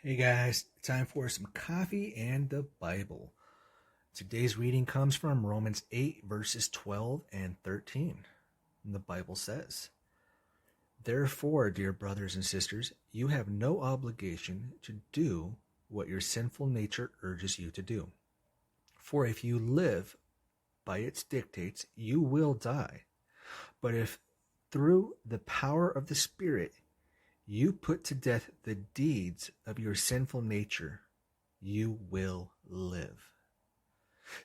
Hey guys, time for some coffee and the Bible. Today's reading comes from Romans 8, verses 12 and 13. And the Bible says, "Therefore, dear brothers and sisters, you have no obligation to do what your sinful nature urges you to do. For if you live by its dictates, you will die. But if through the power of the Spirit you put to death the deeds of your sinful nature, you will live."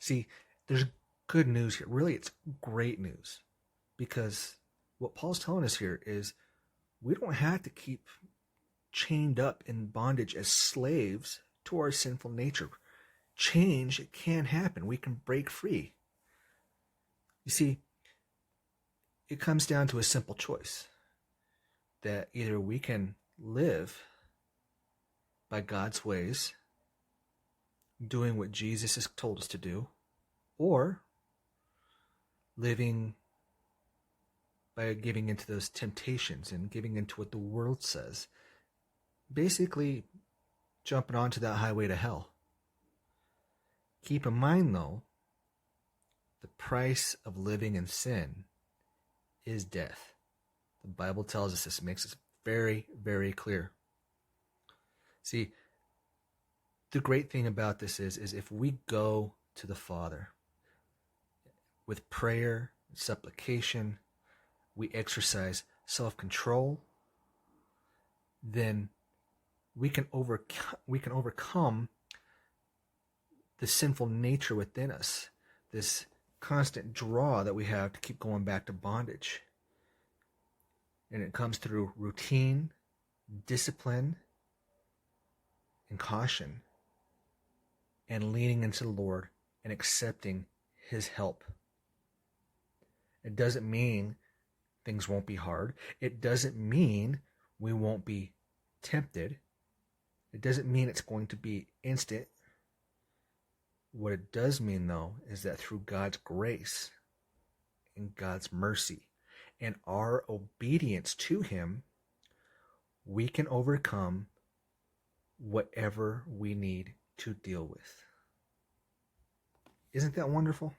See, there's good news here. Really, it's great news. Because what Paul's telling us here is we don't have to keep chained up in bondage as slaves to our sinful nature. Change can happen. We can break free. You see, it comes down to a simple choice that either we can live by God's ways, doing what Jesus has told us to do, or living by giving into those temptations and giving into what the world says. Basically, jumping onto that highway to hell. Keep in mind, though, the price of living in sin is death. The Bible tells us this, makes it very, very clear. See, the great thing about this is if we go to the Father with prayer, supplication, we exercise self-control, then we can overcome the sinful nature within us, this constant draw that we have to keep going back to bondage. And it comes through routine, discipline, and caution, and leaning into the Lord and accepting His help. It doesn't mean things won't be hard. It doesn't mean we won't be tempted. It doesn't mean it's going to be instant. What it does mean, though, is that through God's grace and God's mercy and our obedience to Him, we can overcome whatever we need to deal with. Isn't that wonderful?